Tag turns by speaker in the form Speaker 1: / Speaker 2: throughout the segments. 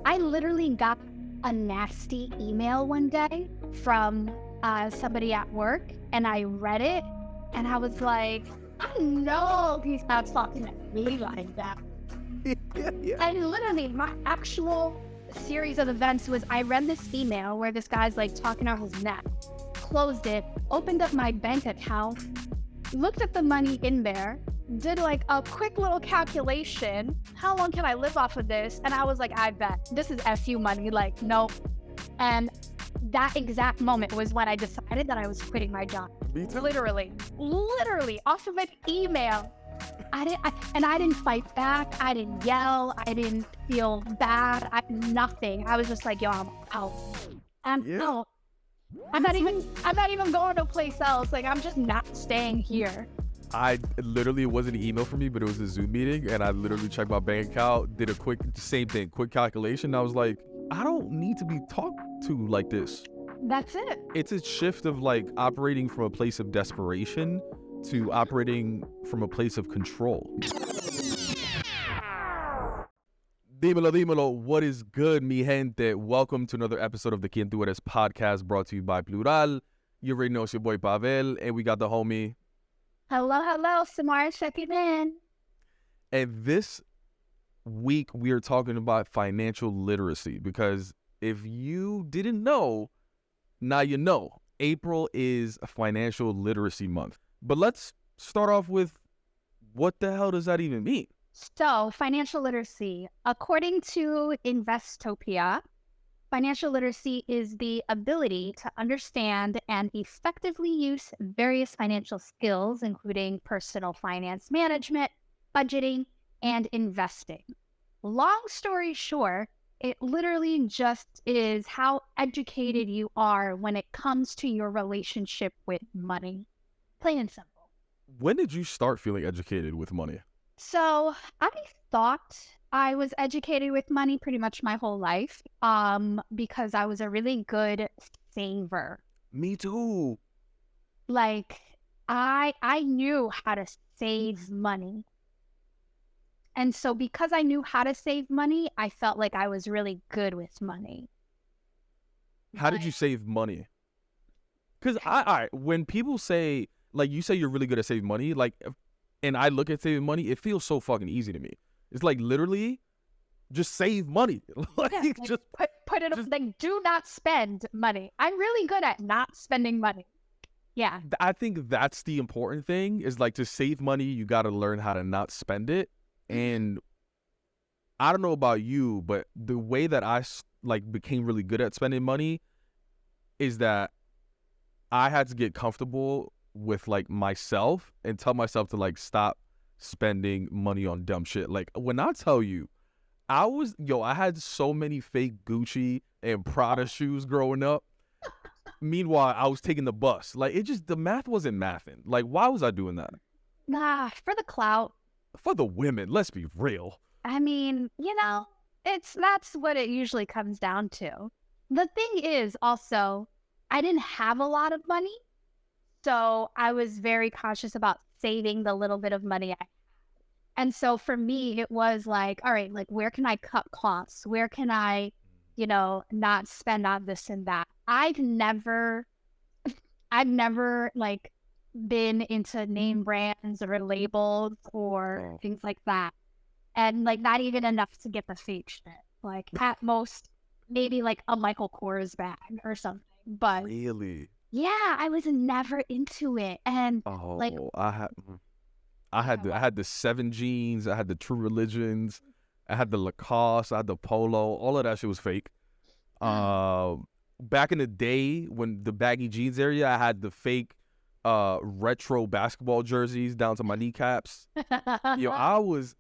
Speaker 1: I literally got a nasty email one day from somebody at work, and I read it, and I was like, I know he's not talking to me like that.
Speaker 2: Yeah.
Speaker 1: And literally, my actual series of events was I read this email where this guy's like talking out his neck, closed it, opened up my bank account, looked at the money in there, did like a quick little calculation. How long can I live off of this? And I was like, I bet this is FU money. Like, nope. And that exact moment was when I decided that I was quitting my job.
Speaker 2: Me too.
Speaker 1: Literally off of an email. I didn't fight back. I didn't yell. I didn't feel bad. Nothing. I was just like, yo, I'm out. I'm out. I'm not even going to a place else. Like, I'm just not staying here.
Speaker 2: It wasn't an email for me, but it was a Zoom meeting, and I literally checked my bank account, did a quick calculation. I was like, I don't need to be talked to like this.
Speaker 1: That's it.
Speaker 2: It's a shift of like operating from a place of desperation to operating from a place of control. Dímelo, what is good, mi gente? Welcome to another episode of the Quien Tú Eres podcast, brought to you by Plural. You already know it's your boy Pabel, and we got the homie.
Speaker 1: Hello, Samara checking in.
Speaker 2: And this week we are talking about financial literacy, because if you didn't know, now you know. April is a financial literacy month. But let's start off with, what the hell does that even mean?
Speaker 1: So, financial literacy, according to Investopia, financial literacy is the ability to understand and effectively use various financial skills, including personal finance management, budgeting, and investing. Long story short, it literally just is how educated you are when it comes to your relationship with money. Plain and simple.
Speaker 2: When did you start feeling educated with money?
Speaker 1: So I thought I was educated with money pretty much my whole life, because I was a really good saver.
Speaker 2: Me too.
Speaker 1: Like, I knew how to save money. And so because I knew how to save money, I felt like I was really good with money.
Speaker 2: How did you save money? Because when people say, like, you say you're really good at saving money, like, and I look at saving money, it feels so fucking easy to me. It's like, literally, just save money.
Speaker 1: Just put it up, like, do not spend money. I'm really good at not spending money. Yeah.
Speaker 2: I think that's the important thing, is like, to save money, you got to learn how to not spend it. And I don't know about you, but the way that I became really good at spending money is that I had to get comfortable with like myself and tell myself to like stop spending money on dumb shit. Like, when I tell you, I had so many fake Gucci and Prada shoes growing up. Meanwhile, I was taking the bus. Like, the math wasn't mathing. Like, why was I doing that?
Speaker 1: Nah, for the clout.
Speaker 2: For the women, let's be real.
Speaker 1: I mean, that's what it usually comes down to. The thing is also, I didn't have a lot of money, so I was very cautious about saving the little bit of money I had. And so for me, it was like, all right, like, where can I cut costs? Where can I, not spend on this and that? I've never like been into name brands or labels or things like that, and like not even enough to get the fake shit. Like, at most maybe like a Michael Kors bag or something. But
Speaker 2: really,
Speaker 1: yeah, I was never into it. And
Speaker 2: I had the 7 jeans, I had the True Religions, I had the Lacoste, I had the Polo. All of that shit was fake. Back in the day, when the baggy jeans area, I had the fake retro basketball jerseys down to my kneecaps. I was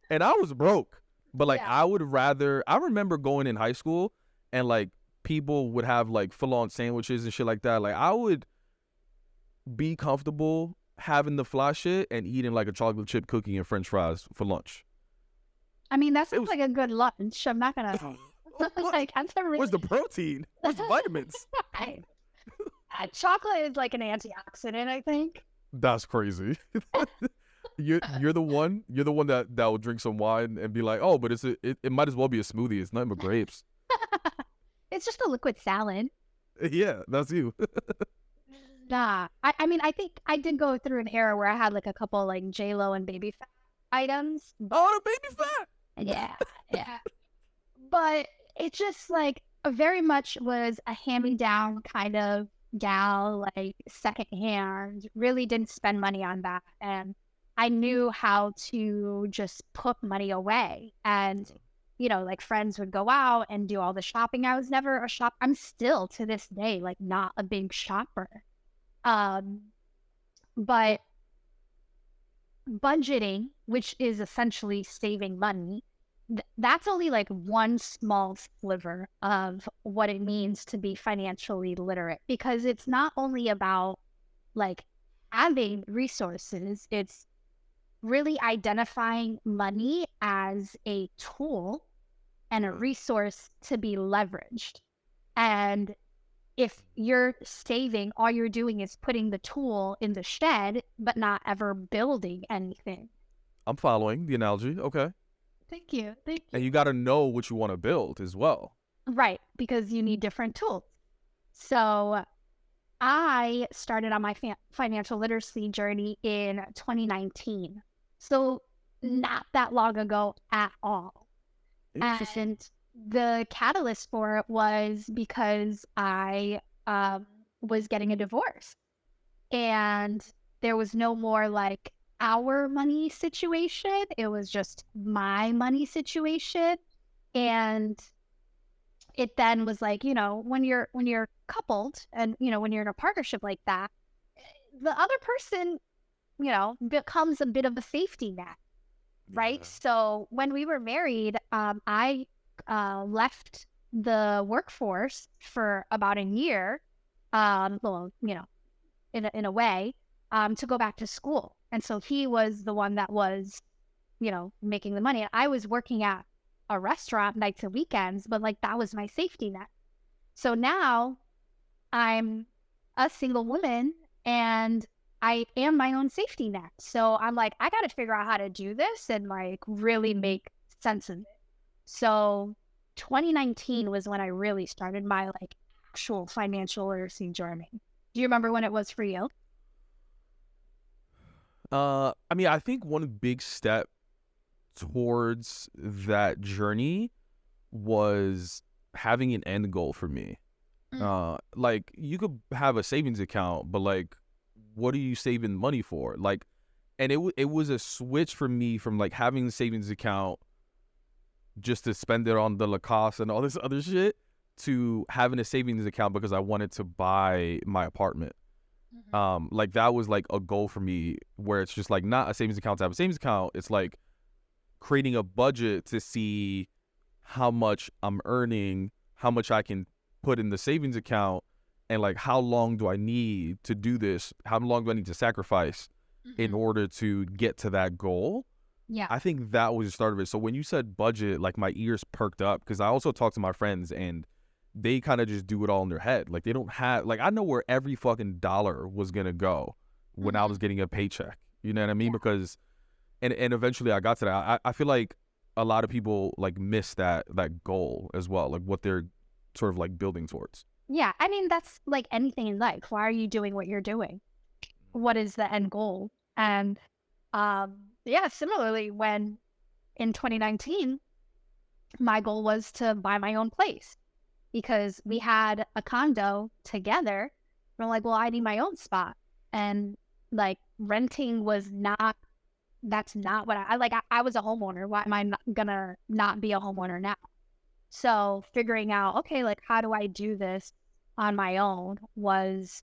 Speaker 2: broke, but like, I remember going in high school and like people would have like full-on sandwiches and shit like that. Like, I would be comfortable having the fly shit and eating like a chocolate chip cookie and french fries for lunch.
Speaker 1: I mean, that sounds like a good lunch. I'm not gonna like,
Speaker 2: where's the protein? Where's the vitamins?
Speaker 1: Chocolate is like an antioxidant, I think.
Speaker 2: That's crazy. You're the one that will drink some wine and be like, oh, but it might as well be a smoothie. It's nothing but grapes.
Speaker 1: It's just a liquid salad.
Speaker 2: Yeah, that's you.
Speaker 1: Nah. I mean, I think I did go through an era where I had like a couple like J-Lo and baby fat items, but
Speaker 2: Oh, the baby fat.
Speaker 1: yeah, yeah. But it just like very much was a hand-me-down kind of gal, like secondhand, really didn't spend money on that. And I knew how to just put money away. And, like friends would go out and do all the shopping. I was never a shop. I'm still to this day, like not a big shopper. Um, but budgeting, which is essentially saving money, that's only like one small sliver of what it means to be financially literate because it's not only about like having resources, it's really identifying money as a tool and a resource to be leveraged. And if you're saving, all you're doing is putting the tool in the shed, but not ever building anything.
Speaker 2: I'm following the analogy. Okay.
Speaker 1: Thank you. Thank
Speaker 2: And
Speaker 1: you.
Speaker 2: you got to know what you want to build as well.
Speaker 1: Right. Because you need different tools. So I started on my financial literacy journey in 2019. So not that long ago at all.
Speaker 2: Interesting.
Speaker 1: And the catalyst for it was because I was getting a divorce. And there was no more like our money situation. It was just my money situation. And it then was like, when you're coupled and when you're in a partnership like that, the other person, becomes a bit of a safety net, right?
Speaker 2: Yeah.
Speaker 1: So when we were married, I left the workforce for about a year. Well, in a way, to go back to school. And so he was the one that was, making the money. I was working at a restaurant nights and weekends, but like that was my safety net. So now I'm a single woman and I am my own safety net. So I'm like, I got to figure out how to do this and like really make sense of it. So 2019 was when I really started my like actual financial literacy journey. Do you remember when it was for you?
Speaker 2: I mean, I think one big step towards that journey was having an end goal for me. Like you could have a savings account, but like, what are you saving money for? Like, and it was a switch for me from like having the savings account just to spend it on the Lacoste and all this other shit to having a savings account because I wanted to buy my apartment. Like that was like a goal for me where it's just like not a savings account to have a savings account. It's like creating a budget to see how much I'm earning, how much I can put in the savings account, and like how long do I need to do this? How long do I need to sacrifice in order to get to that goal?
Speaker 1: Yeah.
Speaker 2: I think that was the start of it. So when you said budget, like my ears perked up because I also talked to my friends and they kind of just do it all in their head. Like they don't have, like I know where every fucking dollar was gonna go when I was getting a paycheck. You know what I mean?
Speaker 1: Yeah.
Speaker 2: Because and eventually I got to that. I feel like a lot of people like miss that goal as well, like what they're sort of like building towards.
Speaker 1: Yeah. I mean, that's like anything in life. Why are you doing what you're doing? What is the end goal? And yeah, similarly, when in 2019, my goal was to buy my own place because we had a condo together. We're like, well, I need my own spot. And like renting was not, that's not what I like. I was a homeowner. Why am I not gonna not be a homeowner now? So figuring out, okay, like how do I do this on my own was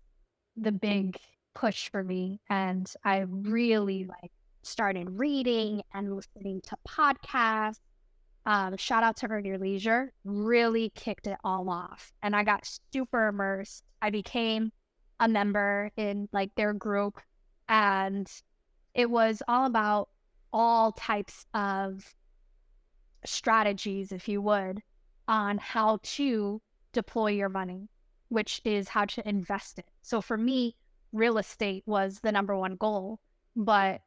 Speaker 1: the big push for me. And I really like started reading and listening to podcasts. Shout out to Earn Your Leisure, really kicked it all off. And I got super immersed. I became a member in like their group and it was all about all types of strategies, if you would, on how to deploy your money, which is how to invest it. So for me, real estate was the number one goal, but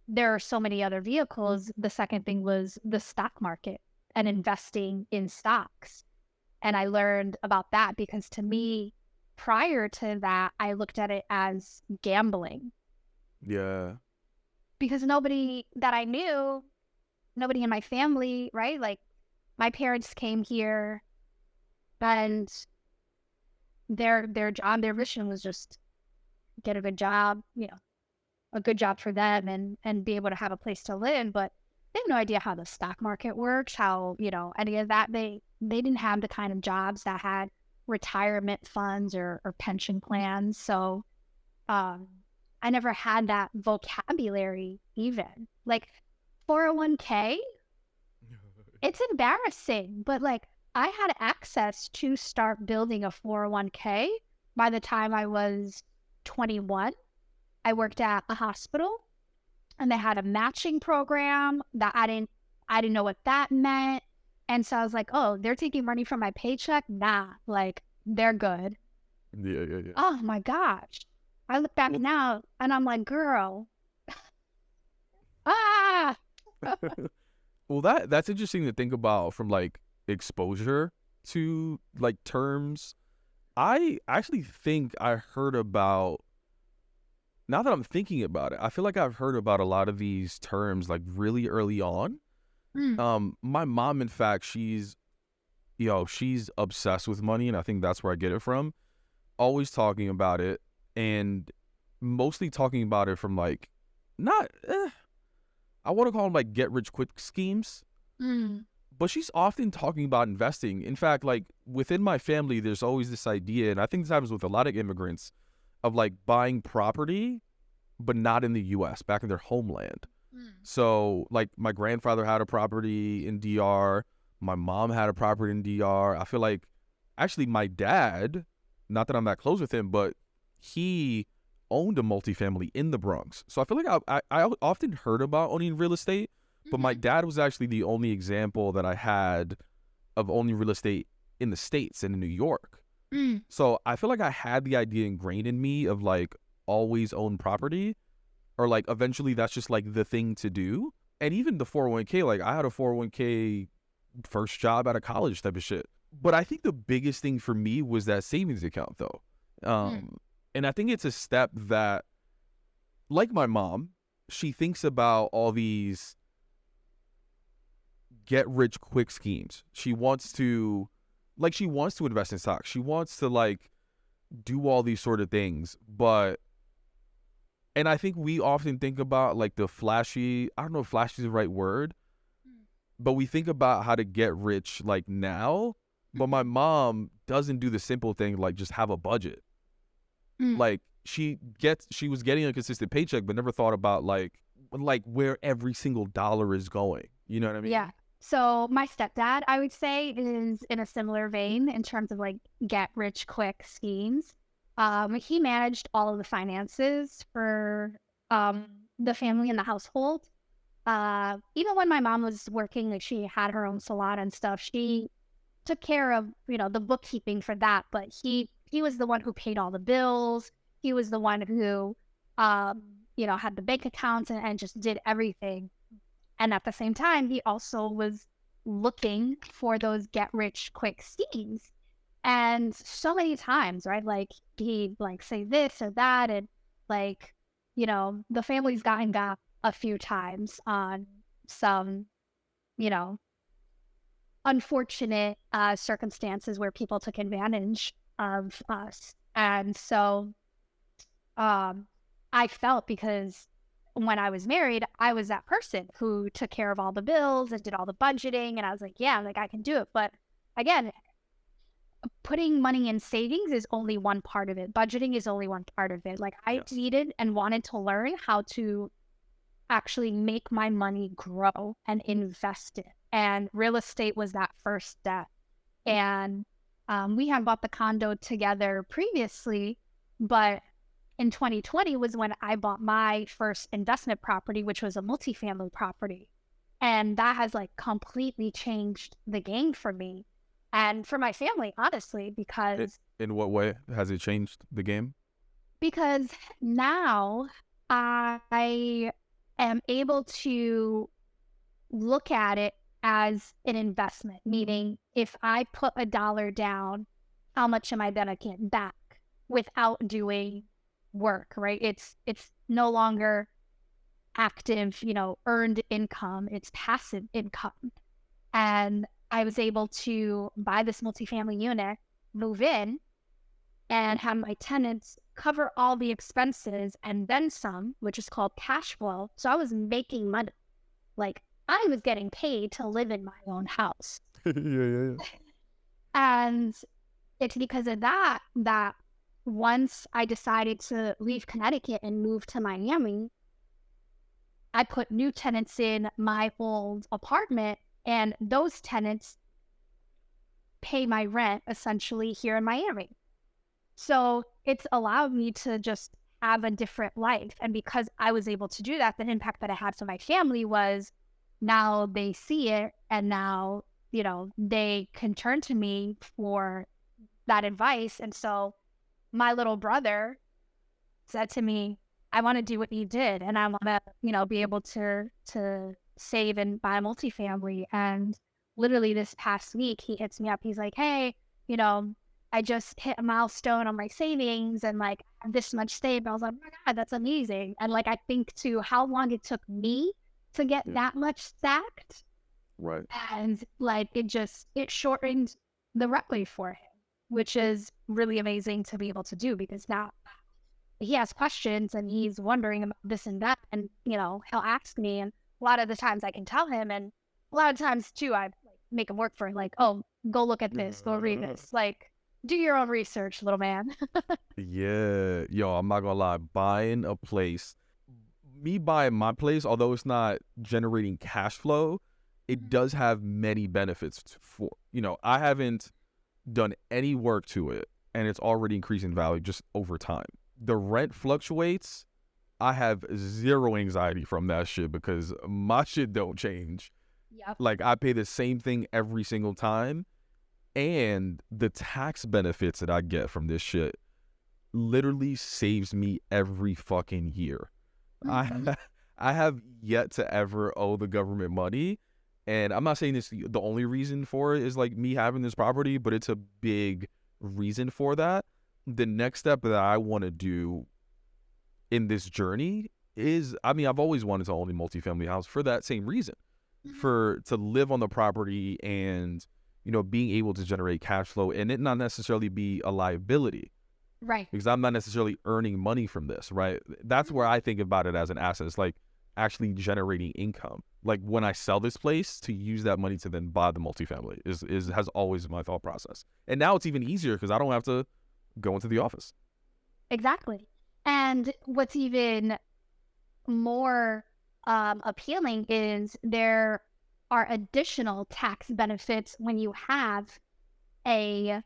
Speaker 1: there are so many other vehicles. The second thing was the stock market and investing in stocks. And I learned about that because to me, prior to that, I looked at it as gambling
Speaker 2: Yeah.
Speaker 1: because nobody that I knew, nobody in my family, right? Like my parents came here and their job, their mission was just get a good job, a good job for them and be able to have a place to live. But they have no idea how the stock market works, how, any of that. They didn't have the kind of jobs that had retirement funds or pension plans. So um I never had that vocabulary even. Like 401k, it's embarrassing, but like I had access to start building a 401k by the time I was 21. I worked at a hospital and they had a matching program that I didn't know what that meant. And so I was like, "Oh, they're taking money from my paycheck? Nah, like they're good."
Speaker 2: Yeah, yeah, yeah.
Speaker 1: Oh my gosh. I look back now and I'm like, "Girl, ah."
Speaker 2: Well, that's interesting to think about from like exposure to like terms. I actually think I heard about, now that I'm thinking about it, I feel like I've heard about a lot of these terms like really early on.
Speaker 1: Mm,
Speaker 2: My mom, in fact, she's obsessed with money, and I think that's where I get it from. Always talking about it, and mostly talking about it from like, not, I want to call them like get rich quick schemes,
Speaker 1: mm,
Speaker 2: but she's often talking about investing. In fact, like within my family, there's always this idea, and I think this happens with a lot of immigrants, of like buying property, but not in the US, back in their homeland.
Speaker 1: mm,
Speaker 2: So, like, my grandfather had a property in DR. My mom had a property in DR. I feel like, actually, my dad, not that I'm that close with him, but he owned a multifamily in the Bronx. So I feel like I often heard about owning real estate, but my
Speaker 1: mhm,
Speaker 2: dad was actually the only example that I had of owning real estate in the States and in New York.
Speaker 1: mm,
Speaker 2: So I feel like I had the idea ingrained in me of like always own property, or like eventually that's just like the thing to do. And even the 401k, like I had a 401k first job out of college type of shit. But I think the biggest thing for me was that savings account though.
Speaker 1: mm,
Speaker 2: And I think it's a step that, like my mom, she thinks about all these get rich quick schemes. She wants to invest in stocks. She wants to like do all these sort of things, but and I think we often think about like the flashy, I don't know if flashy is the right word,
Speaker 1: mm,
Speaker 2: but we think about how to get rich like now. But my
Speaker 1: mhm,
Speaker 2: mom doesn't do the simple thing like just have a budget.
Speaker 1: mm.
Speaker 2: Like she was getting a consistent paycheck, but never thought about like where every single dollar is going. You know what I
Speaker 1: Yeah.
Speaker 2: mean?
Speaker 1: So my stepdad, I would say, is in a similar vein in terms of like get rich quick schemes. He managed all of the finances for the family and the household. Even when my mom was working, like she had her own salon and stuff, she took care of, the bookkeeping for that, but he was the one who paid all the bills. He was the one who had the bank accounts and just did everything. And at the same time, he also was looking for those get rich quick schemes. And so many times, right? Like he'd like say this or that, and like, the family's gotten got a few times on some, you know, unfortunate circumstances where people took advantage of us. And so I felt because when I was married, I was that person who took care of all the bills and did all the budgeting. And I was like, yeah, like I can do it. But again, putting money in savings is only one part of it. Budgeting is only one part of it. Like I
Speaker 2: Yes.
Speaker 1: needed and wanted to learn how to actually make my money grow and invest it. And real estate was that first step. And we had bought the condo together previously, but in 2020 was when I bought my first investment property, which was a multifamily property. And that has like completely changed the game for me and for my family, honestly,
Speaker 2: In what way has it changed the game?
Speaker 1: because now I am able to look at it as an investment, meaning if I put $1 down, how much am I gonna get back without doing work, right? It's no longer active, earned income, it's passive income. And I was able to buy this multifamily unit, move in, and have my tenants cover all the expenses and then some, which is called cash flow. So I was making money. Like I was getting paid to live in my own house.
Speaker 2: Yeah, yeah, yeah.
Speaker 1: And it's because of that once I decided to leave Connecticut and move to Miami, I put new tenants in my old apartment, and those tenants pay my rent essentially here in Miami. So it's allowed me to just have a different life. And because I was able to do that, the impact that I had to my family was now they see it, and now, they can turn to me for that advice. And so my little brother said to me, I want to do what you did, and I want to, be able to save and buy a multifamily. And literally this past week, he hits me up. He's like, hey, you know, I just hit a milestone on my savings, and like I have this much saved. I was like, oh my God, that's amazing. And like I think to how long it took me to get
Speaker 2: Yeah.
Speaker 1: that much stacked.
Speaker 2: Right.
Speaker 1: And like it shortened the runway for him, which is really amazing to be able to do, because now he has questions and he's wondering about this and that. And, he'll ask me. And a lot of the times I can tell him. And a lot of times too, I make him work for it. Like, oh, go look at this, go read this. Like, do your own research, little man.
Speaker 2: Yeah. Yo, I'm not gonna lie. Me buying my place, although it's not generating cash flow, it does have many benefits for, I haven't done any work to it and it's already increasing value just over time. The rent fluctuates. I have zero anxiety from that shit because my shit don't change.
Speaker 1: Yep.
Speaker 2: Like I pay the same thing every single time, and the tax benefits that I get from this shit literally saves me every fucking year.
Speaker 1: Mhm.
Speaker 2: I I have yet to ever owe the government money, and I'm not saying this the only reason for it is like me having this property, but it's a big reason for that. The next step that I want to do in this journey is, I mean, I've always wanted to own a multifamily house for that same reason,
Speaker 1: Mhm.
Speaker 2: for to live on the property and being able to generate cash flow and it not necessarily be a liability
Speaker 1: Right.
Speaker 2: because I'm not necessarily earning money from this, right? That's where
Speaker 1: Mhm.
Speaker 2: I think about it as an asset. It's like actually generating income. Like when I sell this place, to use that money to then buy the multifamily is has always been my thought process. And now it's even easier because I don't have to go into the office.
Speaker 1: Exactly. And what's even more appealing is there are additional tax benefits when you have a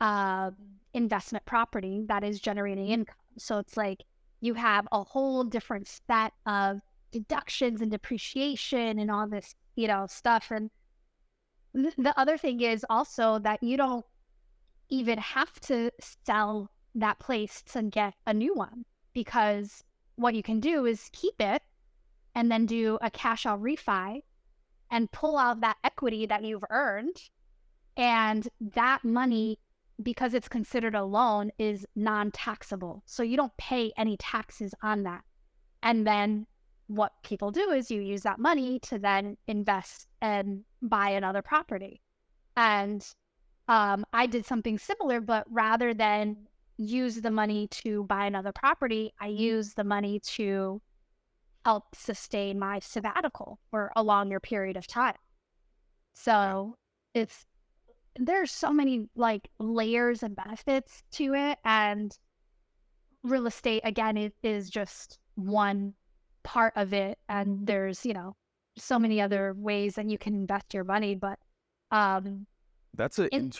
Speaker 1: uh, investment property that is generating income. So it's like you have a whole different set of deductions and depreciation and all this, stuff. And the other thing is also that you don't even have to sell that place to get a new one, because what you can do is keep it and then do a cash out refi and pull out that equity that you've earned. And that money, because it's considered a loan, is non taxable. So you don't pay any taxes on that. And then what people do is you use that money to then invest and buy another property. And I did something similar, but rather than use the money to buy another property, I used the money to help sustain my sabbatical for a longer period of time.
Speaker 2: Yeah.
Speaker 1: So it's there's so many like layers and benefits to it, and real estate again it is just one part of it, and there's so many other ways that you can invest your money. But um
Speaker 2: That's a
Speaker 1: in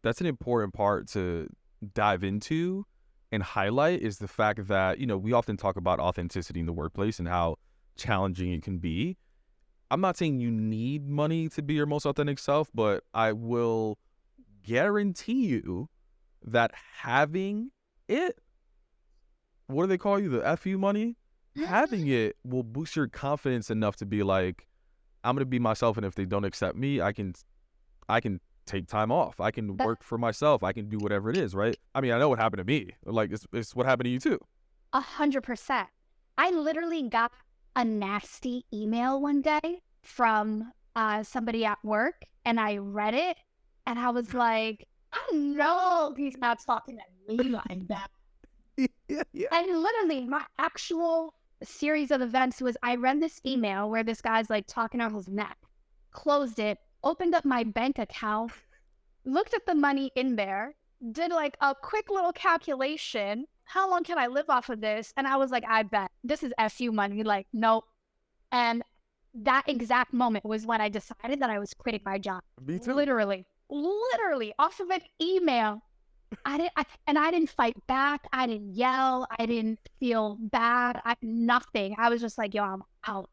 Speaker 2: that's an important part to dive into and highlight is the fact that, we often talk about authenticity in the workplace and how challenging it can be. I'm not saying you need money to be your most authentic self, but I will guarantee you that having it, what do they call you? The FU money? Having it will boost your confidence enough to be like, I'm gonna be myself, and if they don't accept me, I can take time off. I can
Speaker 1: That
Speaker 2: work for myself. I can do whatever it is, right? I mean, I know what happened to me. Like it's what happened to you too.
Speaker 1: 100%. I literally got a nasty email one day from somebody at work, and I read it, and I was like, I know he's not talking to me like that.
Speaker 2: Yeah, yeah.
Speaker 1: And literally, my actual series of events was I read this email where this guy's like talking on his neck, closed it, opened up my bank account, looked at the money in there, did like a quick little calculation. How long can I live off of this? And I was like, I bet this is SU money. Like, nope. And that exact moment was when I decided that I was quitting my job.
Speaker 2: Me too.
Speaker 1: Literally off of an email. I didn't fight back. I didn't yell. I didn't feel bad. Nothing. I was just like, yo, I'm out.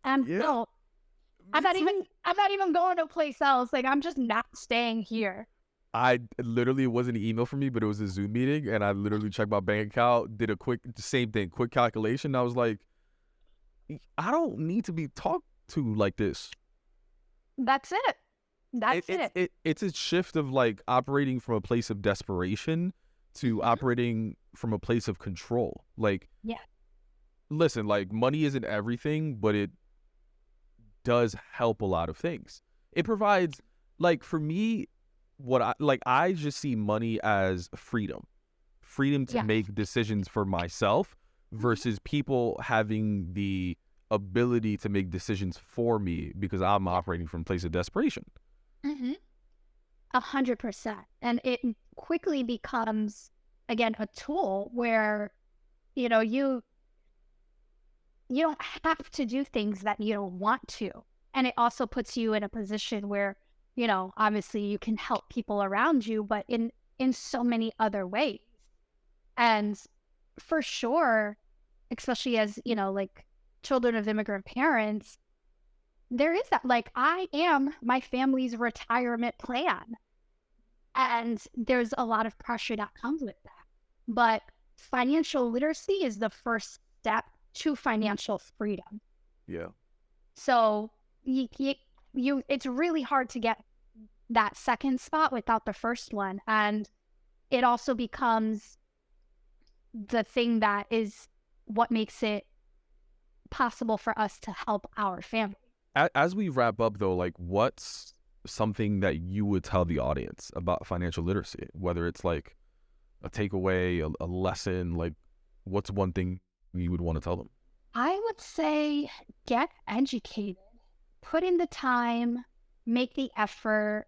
Speaker 1: I'm
Speaker 2: Yeah,
Speaker 1: out.
Speaker 2: me too.
Speaker 1: I'm not even going to a place else. Like, I'm just not staying here.
Speaker 2: I literally, it wasn't an email for me, but it was a Zoom meeting, and I literally checked my bank account, did a quick, same thing, quick calculation. I was like, I don't need to be talked to like this.
Speaker 1: That's it.
Speaker 2: It,
Speaker 1: That's
Speaker 2: it's
Speaker 1: it.
Speaker 2: it's a shift of like operating from a place of desperation to
Speaker 1: Mhm.
Speaker 2: operating from a place of control. Like,
Speaker 1: Yeah.
Speaker 2: listen, like money isn't everything, but it does help a lot of things. It provides, like, for me, what I just see money as freedom to
Speaker 1: Yeah.
Speaker 2: make decisions for myself
Speaker 1: Mhm.
Speaker 2: versus people having the ability to make decisions for me because I'm
Speaker 1: Yeah.
Speaker 2: operating from a place of desperation.
Speaker 1: Mhm. 100%. And it quickly becomes, again, a tool where, you know, you don't have to do things that you don't want to. And it also puts you in a position where, obviously you can help people around you, but in so many other ways. And for sure, especially as, like children of immigrant parents, there is that, like, I am my family's retirement plan. And there's a lot of pressure that comes with that. But financial literacy is the first step to financial freedom.
Speaker 2: Yeah.
Speaker 1: So it's really hard to get that second spot without the first one. And it also becomes the thing that is what makes it possible for us to help our family.
Speaker 2: As we wrap up though, like what's something that you would tell the audience about financial literacy? Whether it's like a takeaway, a lesson, like what's one thing you would want to tell them?
Speaker 1: I would say get educated, put in the time, make the effort.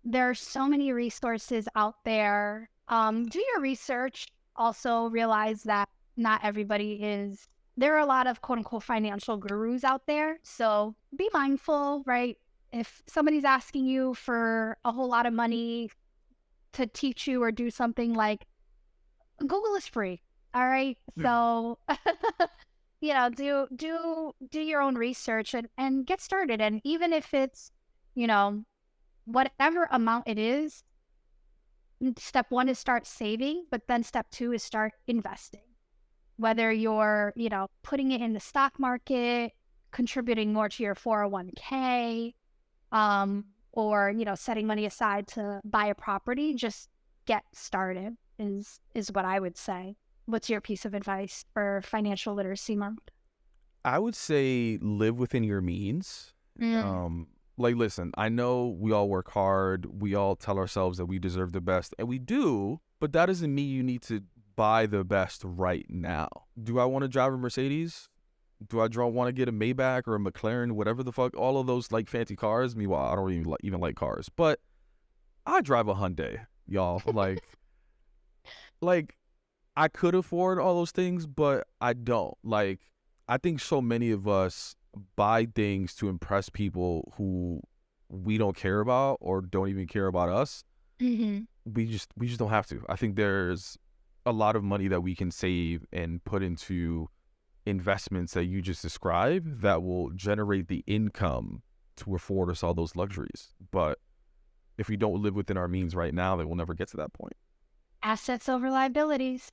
Speaker 1: There are so many resources out there. Do your research. Also realize that not everybody is, there are a lot of quote unquote financial gurus out there. So be mindful, right? If somebody's asking you for a whole lot of money to teach you or do something, like, Google is free. All right. So do your own research and get started. And even if it's, you know, whatever amount it is, step one is start saving, but then step two is start investing. Whether you're, putting it in the stock market, contributing more to your 401k, or, setting money aside to buy a property, just get started is what I would say. What's your piece of advice for financial literacy month?
Speaker 2: I would say live within your means.
Speaker 1: Mm.
Speaker 2: Um, like, listen, I know we all work hard. We all tell ourselves that we deserve the best, and we do, but that doesn't mean you need to buy the best right now. Do I want to drive a Mercedes? Do I want to get a Maybach or a McLaren, whatever the fuck, all of those like fancy cars? Meanwhile, I don't even like cars, but I drive a Hyundai, y'all. Like I could afford all those things, but I don't. Like, I think so many of us buy things to impress people who we don't care about or don't even care about us.
Speaker 1: Hmm.
Speaker 2: We just don't have to. I think there's a lot of money that we can save and put into investments that you just described that will generate the income to afford us all those luxuries. But if we don't live within our means right now, then we'll never get to that point.
Speaker 1: Assets over liabilities.